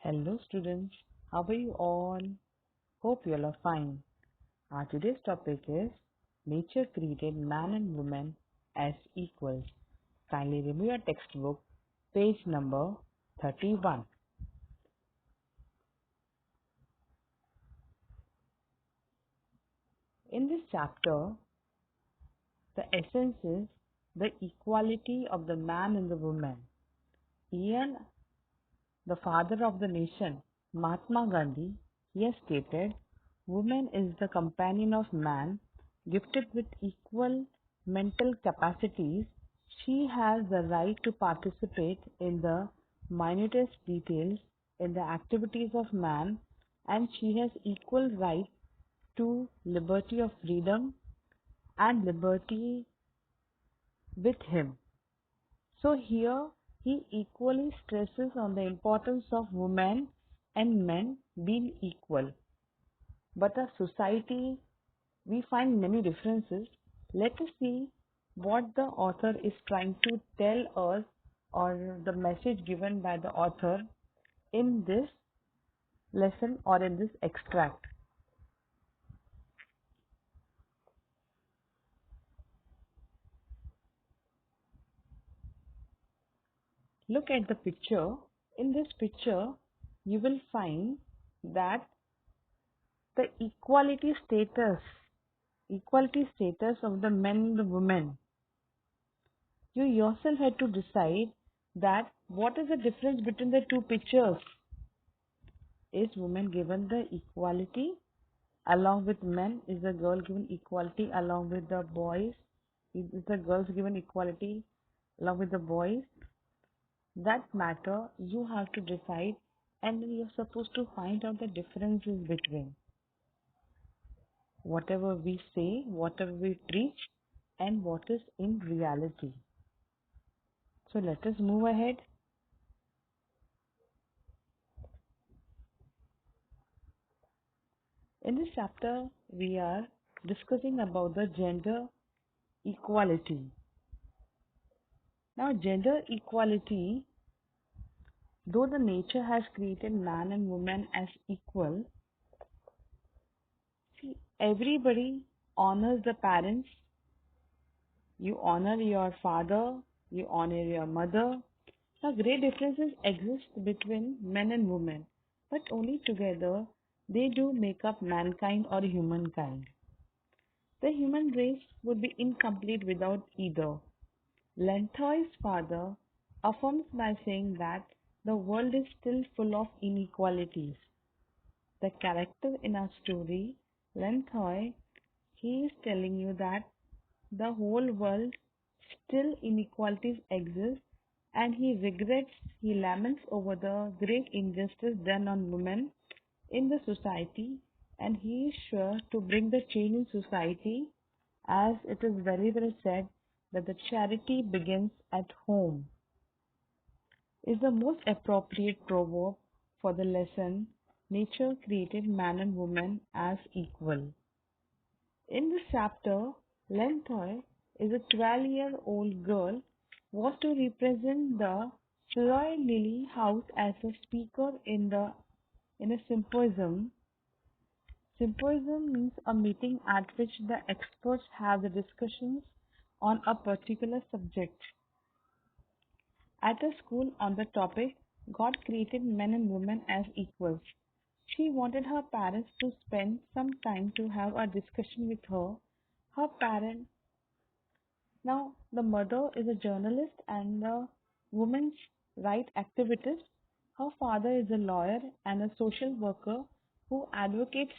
Hello students, how are you all? Hope you all are fine. Our today's topic is Nature created man and woman as equals. Kindly review your textbook, page number 31. In this chapter, the essence is the equality of the man and the woman. Here, the father of the nation, Mahatma Gandhi, he has stated, woman is the companion of man, gifted with equal mental capacities. She has the right to participate in the minutest details in the activities of man, and she has equal right to liberty of freedom and liberty with him. So here he equally stresses on the importance of women and men being equal. But as society, we find many differences. Let us see what the author is trying to tell us, or the message given by the author in this lesson or in this extract. Look at the picture. In this picture, you will find that the equality status of the men and the women. You yourself had to decide that what is the difference between the two pictures. Is woman given the equality along with men? Is the girl given equality along with the boys? Is the girls given equality along with the boys? That matter you have to decide, and then you're supposed to find out the differences between whatever we say, whatever we preach, and what is in reality. So let us move ahead. In this chapter, we are discussing about the gender equality. Now, gender equality, though the nature has created man and woman as equal, see, everybody honors the parents. You honor your father, you honor your mother. Now, great differences exist between men and women, but only together they do make up mankind or humankind. The human race would be incomplete without either. Lenthoy's father affirms by saying that the world is still full of inequalities. The character in our story, Lenthoy, he is telling you that the whole world still inequalities exist, and he laments over the great injustice done on women in the society, and he is sure to bring the change in society, as it is very well said that the charity begins at home, is the most appropriate proverb for the lesson nature created man and woman as equal. In this chapter, Lenthoy is a 12-year-old girl was to represent the Floy Lily House as a speaker in a symposium. Symposium means a meeting at which the experts have the discussions on a particular subject. At a school on the topic, God created men and women as equals. She wanted her parents to spend some time to have a discussion with her. Her parent, now the mother is a journalist and a women's right activist. Her father is a lawyer and a social worker who advocates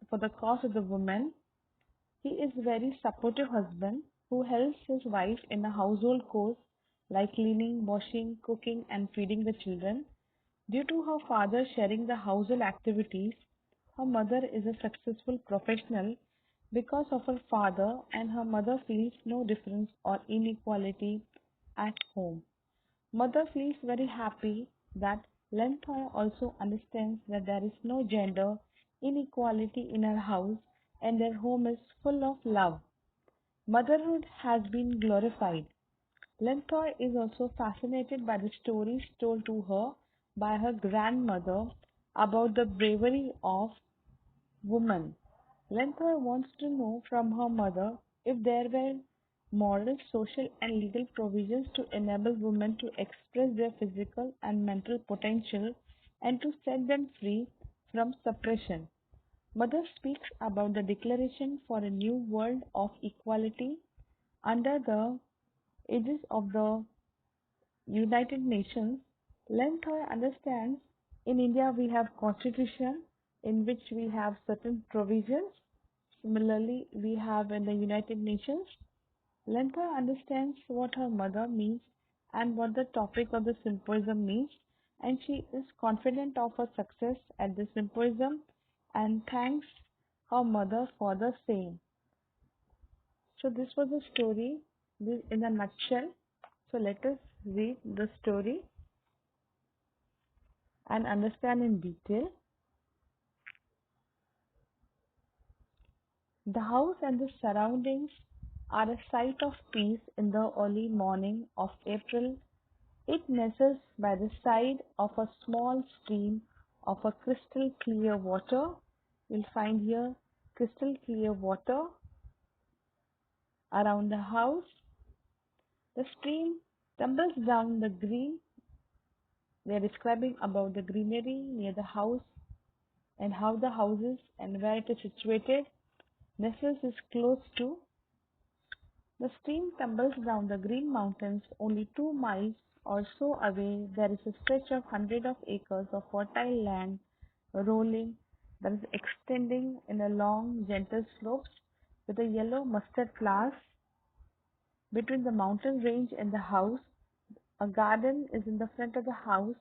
for the cause of the women. He is a very supportive husband who helps his wife in the household chores like cleaning, washing, cooking, and feeding the children. Due to her father sharing the household activities, her mother is a successful professional because of her father, and her mother feels no difference or inequality at home. Mother feels very happy that Lenthoy also understands that there is no gender inequality in her house and their home is full of love. Motherhood has been glorified. Lenthoy is also fascinated by the stories told to her by her grandmother about the bravery of women. Lenthor wants to know from her mother if there were moral, social, and legal provisions to enable women to express their physical and mental potential and to set them free from suppression. Mother speaks about the Declaration for a New World of Equality under the aegis of the United Nations. Lenthor understands in India we have constitution in which we have certain provisions. Similarly, we have in the United Nations. Lenthor understands what her mother means and what the topic of the symposium means, and she is confident of her success at the symposium and thanks her mother for the same. So this was the story in a nutshell. So let us read the story and understand in detail. The house and the surroundings are a sight of peace in the early morning of April. It nestles by the side of a small stream of a crystal clear water. You'll find here crystal clear water around the house. The stream tumbles down the green. They are describing about the greenery near the house and how the house is and where it is situated. Nestles is close to. The stream tumbles down the green mountains. Only 2 miles or so away there is a stretch of hundreds of acres of fertile land rolling that is extending in a long gentle slopes with the yellow mustard flowers. Between the mountain range and the house, a garden is in the front of the house.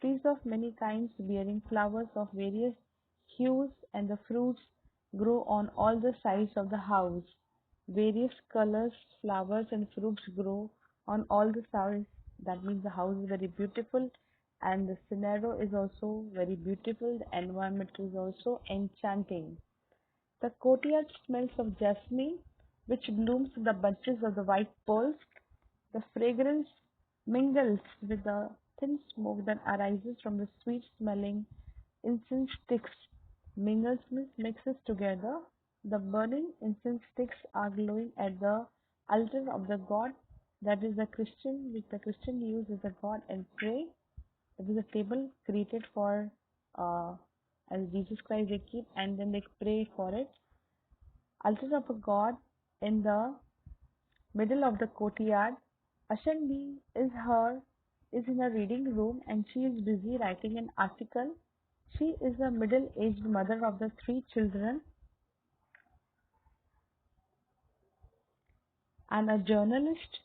Trees of many kinds bearing flowers of various hues and the fruits grow on all the sides of the house. Various colors, flowers and fruits grow on all the sides. That means the house is very beautiful and the scenario is also very beautiful. The environment is also enchanting. The courtyard smells of jasmine, which blooms in the bunches of the white pearls. The fragrance mingles with the thin smoke that arises from the sweet-smelling incense sticks. Mingles means mixes together. The burning incense sticks are glowing at the altar of the god. That is the Christian, which the Christian use as a god and pray. It is a table created for as Jesus Christ they keep and then they pray for it. Altar of a god in the middle of the courtyard. Ashanbi is in a reading room and she is busy writing an article. She is a middle-aged mother of the 3 children and a journalist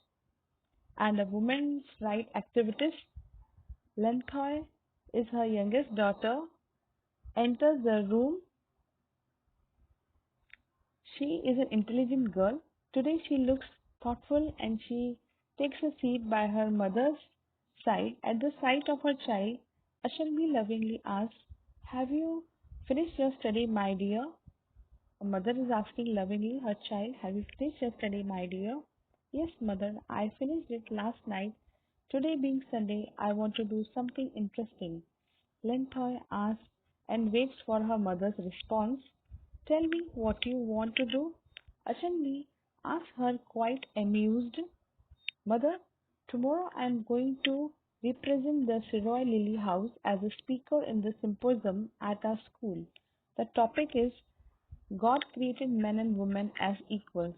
and a women's rights activist. Lenthoy is her youngest daughter. Enters the room. She is an intelligent girl. Today she looks thoughtful and she takes a seat by her mother's side. At the sight of her child, Ashanbi lovingly asks, "Have you finished your study, my dear?" A mother is asking lovingly her child, "Have you finished your study, my dear?" "Yes, mother, I finished it last night. Today being Sunday, I want to do something interesting." Lenthoy asks and waits for her mother's response. "Tell me what you want to do." Ashanbi asks her quite amused. "Mother, tomorrow I am going to represent the Siroy Lily House as a speaker in the symposium at our school. The topic is God created men and women as equals.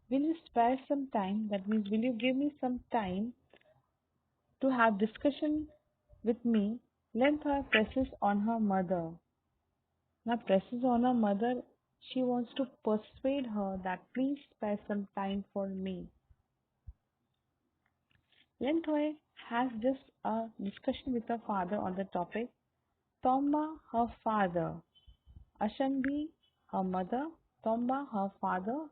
Will you spare some time? That means, will you give me some time to have discussion with me?" Lentha presses on her mother. Now presses on her mother. She wants to persuade her that please spare some time for me. Lenthoy has just a discussion with her father on the topic. Tomba, her father. Ashanbi, her mother. Tomba, her father,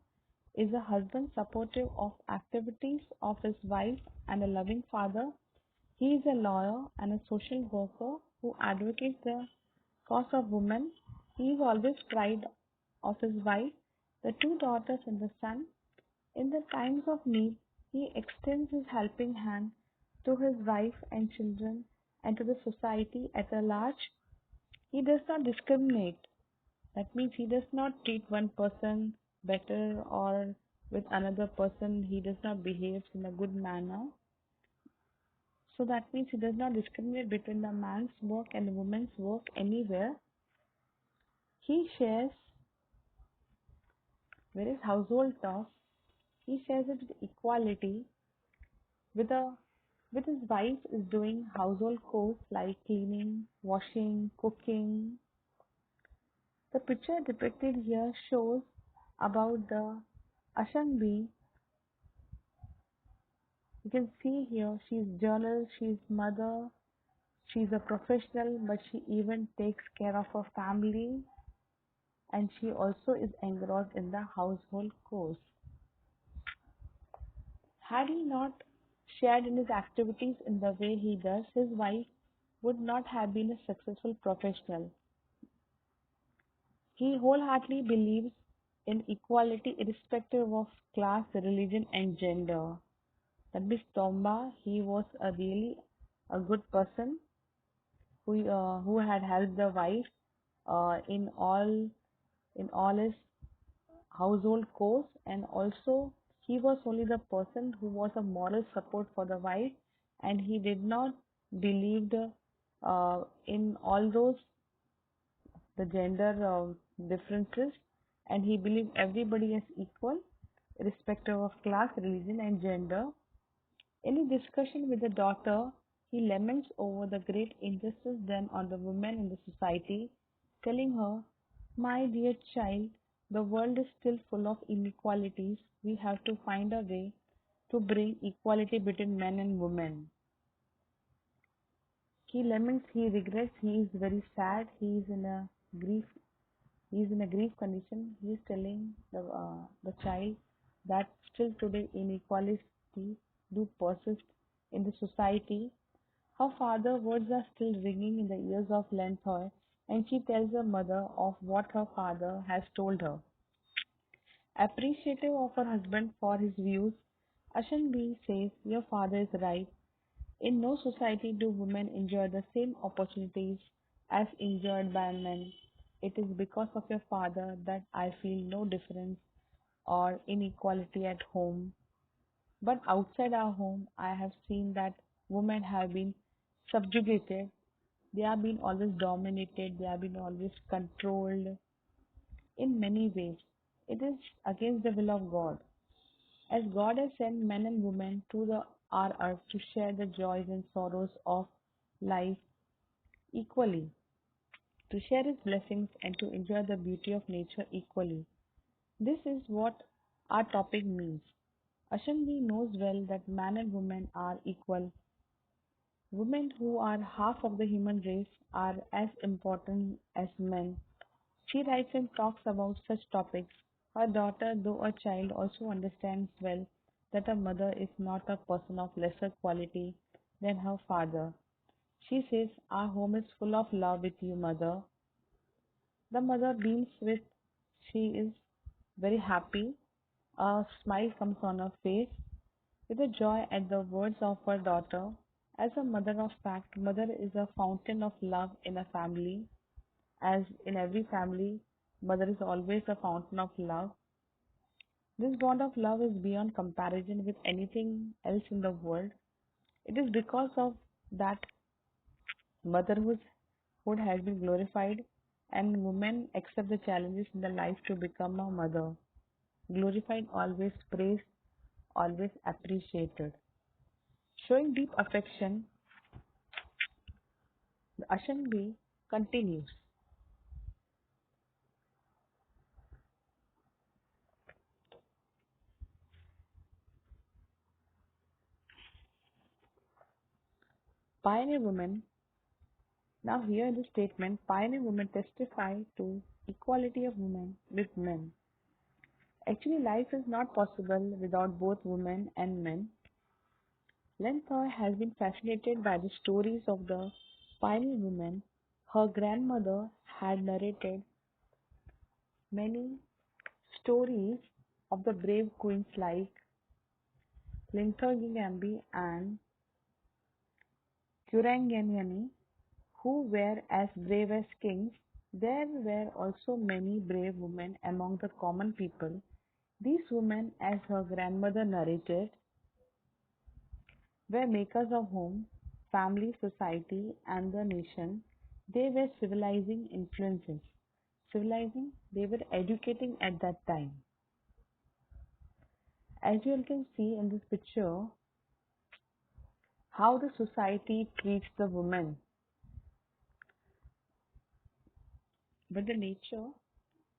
is a husband supportive of activities of his wife and a loving father. He is a lawyer and a social worker who advocates the cause of women. He is always proud of his wife, the 2 daughters and the son. In the times of need, he extends his helping hand to his wife and children and to the society at a large. He does not discriminate. That means he does not treat one person better or with another person he does not behave in a good manner. So that means he does not discriminate between the man's work and the woman's work anywhere. He shares various household tasks. He shares it with equality with a with his wife is doing household chores like cleaning, washing, cooking. The picture depicted here shows about the Ashanbi. You can see here she's journal, she's mother, she's a professional, but she even takes care of her family and she also is engrossed in the household chores. Had he not shared in his activities in the way he does, his wife would not have been a successful professional. He wholeheartedly believes in equality irrespective of class, religion, and gender. That means Tomba, he was a really a good person who had helped the wife in all his household chores, and also he was only the person who was a moral support for the wife, and he did not believe in all those the gender differences, and he believed everybody is equal irrespective of class, religion, and gender. In a discussion with the daughter, he laments over the great injustice done on the women in the society, telling her, "My dear child, the world is still full of inequalities. We have to find a way to bring equality between men and women." He laments, he regrets, he is very sad, grief he is in a grief condition. He is telling the child that still today inequality do persist in the society. Her father's words are still ringing in the ears of Lenthoy, and she tells her mother of what her father has told her. Appreciative of her husband for his views, Ashanbi says, "Your father is right. In no society do women enjoy the same opportunities as enjoyed by men. It is because of your father that I feel no difference or inequality at home. But outside our home, I have seen that women have been subjugated. They have been always dominated. They have been always controlled in many ways. It is against the will of God. As God has sent men and women to our earth to share the joys and sorrows of life equally, to share His blessings and to enjoy the beauty of nature equally. This is what our topic means. Ashanvi knows well that man and woman are equal. Women, who are half of the human race, are as important as men. She writes and talks about such topics. Her daughter, though a child, also understands well that a mother is not a person of lesser quality than her father. She says, "Our home is full of love with you, mother." The mother beams with, she is very happy. A smile comes on her face with a joy at the words of her daughter. As a mother of fact, mother is a fountain of love in a family. As in every family, mother is always a fountain of love. This bond of love is beyond comparison with anything else in the world. It is because of that motherhood has been glorified and women accept the challenges in their life to become a mother. Glorified, always praised, always appreciated. Showing deep affection, the Ashanbi continues. Pioneer women, now here in the statement, pioneer women testify to equality of women with men. Actually, life is not possible without both women and men. Lenthor has been fascinated by the stories of the pioneer women. Her grandmother had narrated many stories of the brave queens like Linthor Gambi and Kuranganyani, who were as brave as kings. There were also many brave women among the common people. These women, as her grandmother narrated, were makers of home, family, society, and the nation. They were civilizing influences. Civilizing, they were educating at that time. As you all can see in this picture, how the society treats the woman. But the nature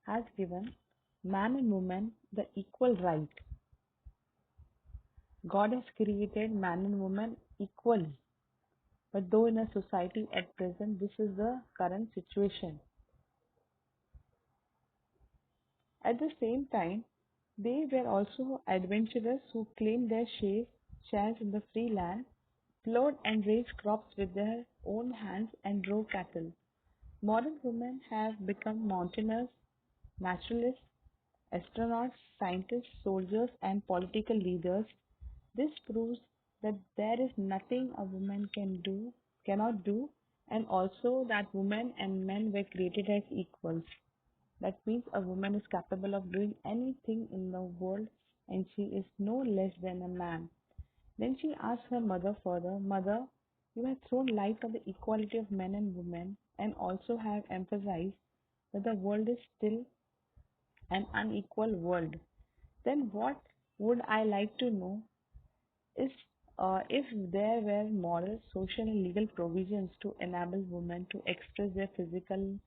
has given man and woman the equal right. God has created man and woman equally. But though in a society at present, this is the current situation. At the same time, they were also adventurers who claimed their shares in the free land, plowed and raised crops with their own hands, and drove cattle. Modern women have become mountaineers, naturalists, astronauts, scientists, soldiers, and political leaders. This proves that there is nothing a woman cannot do, and also that women and men were created as equals. That means a woman is capable of doing anything in the world and she is no less than a man. Then she asked her mother further, Mother, you have thrown light on the equality of men and women and also have emphasized that the world is still an unequal world. Then what would I like to know is if there were moral, social, and legal provisions to enable women to express their physical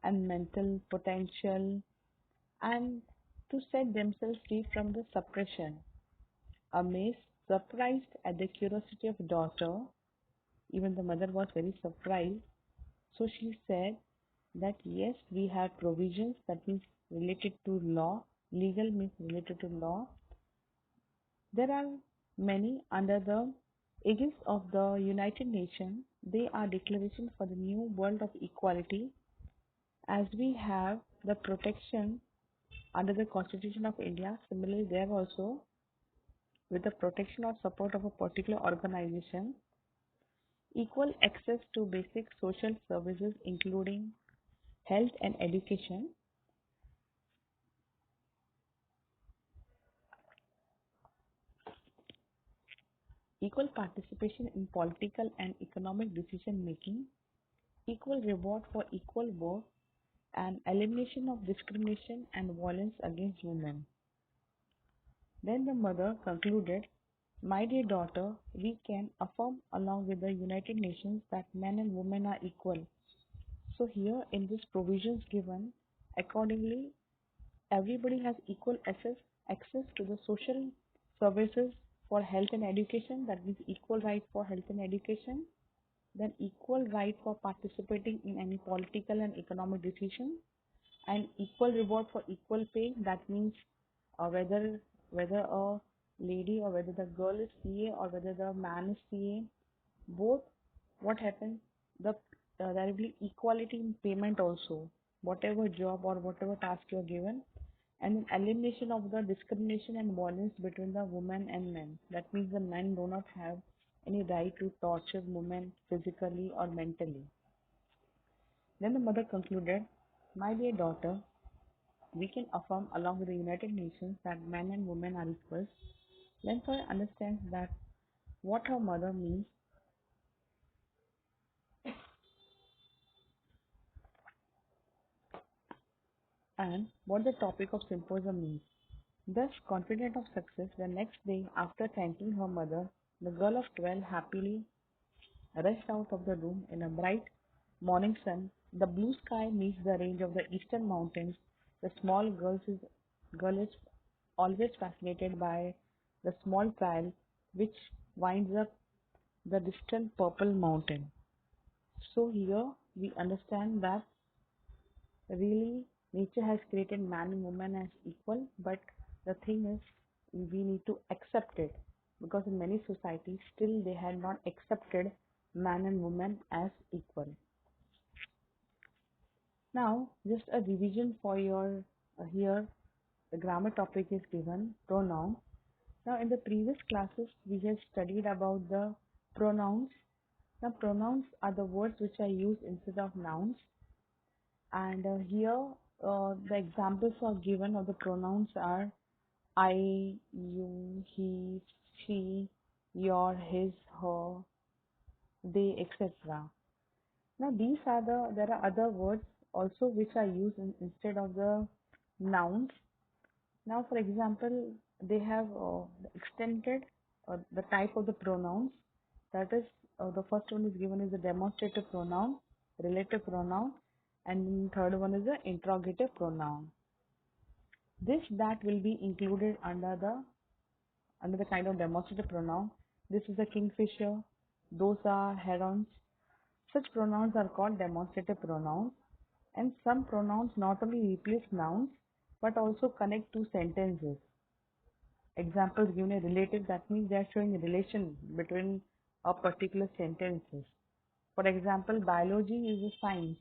and mental potential and to set themselves free from the suppression. Amazed, surprised at the curiosity of daughter, even the mother was very surprised. So she said that yes, we have provisions that means related to law. Legal means related to law. There are many under the aegis of the United Nations. They are declaration for the new world of equality as we have the protection under the Constitution of India. Similarly, there also with the protection or support of a particular organization, equal access to basic social services including health and education, equal participation in political and economic decision making, equal reward for equal work, and elimination of discrimination and violence against women. Then the mother concluded, My dear daughter, we can affirm along with the United Nations that men and women are equal. So here in this provisions given, accordingly, everybody has equal access to the social services for health and education. That means equal right for health and education. Then equal right for participating in any political and economic decision, and equal reward for equal pay. That means whether a lady or whether the girl is CA or whether the man is CA, both what happens the there will be equality in payment also, whatever job or whatever task you are given, and then elimination of the discrimination and violence between the women and men. That means the men do not have any right to torture women physically or mentally. Then the mother concluded, My dear daughter, we can affirm along with the United Nations that men and women are equals. Then Soy understands that what her mother means and what the topic of symposium means. Thus, confident of success, the next day after thanking her mother, the girl of 12 happily rushed out of the room in a bright morning sun. The blue sky meets the range of the eastern mountains. The girl is always fascinated by the small trail which winds up the distant purple mountain. So here we understand that really nature has created man and woman as equal, but the thing is we need to accept it because in many societies still they had not accepted man and woman as equal. Now just a revision for your here the grammar topic is given pronoun. Now in the previous classes we have studied about the pronouns. Now, pronouns are the words which are used instead of nouns. And here, the examples are given of the pronouns are I, you, he, she, your, his, her, they, etc. Now, there are other words also which are used instead of the nouns. Now, for example, they have extended the type of the pronouns. That is, the first one is given as a demonstrative pronoun, relative pronoun, and the third one is the interrogative pronoun. That will be included under the kind of demonstrative pronoun. This is a kingfisher. Those are herons. Such pronouns are called demonstrative pronouns. And some pronouns not only replace nouns but also connect two sentences. Examples given a relative, that means they are showing a relation between a particular sentences. For example, biology is a science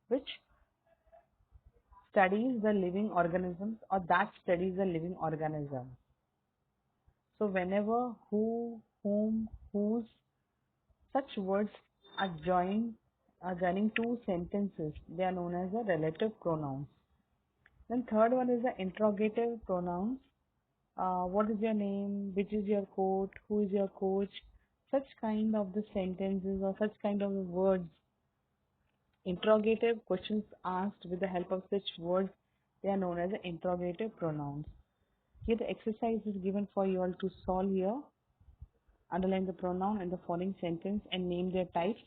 which studies the living organisms or that studies the living organism. So whenever who, whom, whose, such words are joining two sentences, they are known as the relative pronouns. Then third one is the interrogative pronouns. What is your name? Which is your coat? Who is your coach? Such kind of the sentences or such kind of words. Interrogative questions asked with the help of such words, they are known as the interrogative pronouns. Here the exercise is given for you all to solve here. Underline the pronoun in the following sentence and name their types.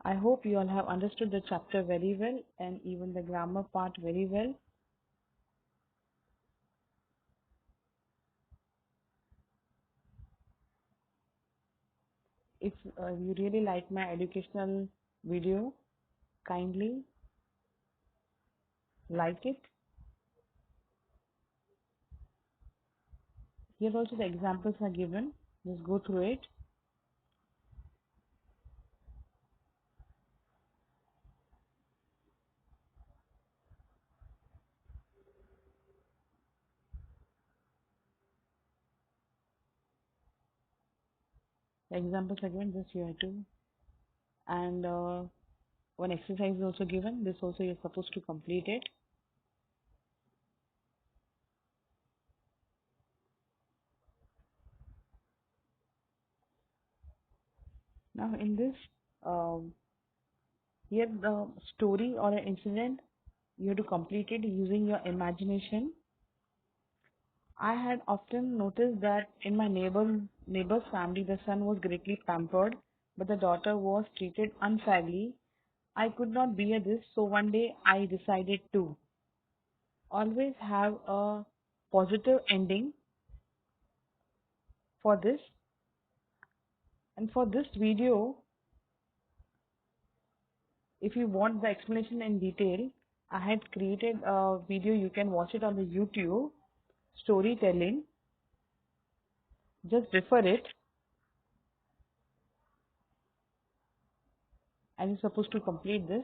I hope you all have understood the chapter very well and even the grammar part very well. If you really like my educational video, kindly like it. Here also the examples are given. Just go through it. The examples are given, just you have to. And one exercise is also given. This also you're supposed to complete it. Now in this, here the story or an incident, you have to complete it using your imagination. I had often noticed that in my neighbor's family, the son was greatly pampered, but the daughter was treated unfairly. I could not bear this, so one day I decided to always have a positive ending for this. And for this video, if you want the explanation in detail, I had created a video. You can watch it on the YouTube, storytelling. Just refer it, and you're supposed to complete this.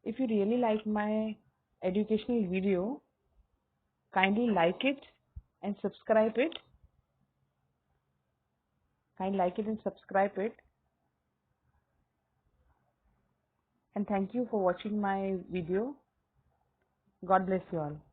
If you really like my educational video, kindly like it and subscribe it. Kindly like it and subscribe it. And thank you for watching my video. God bless you all.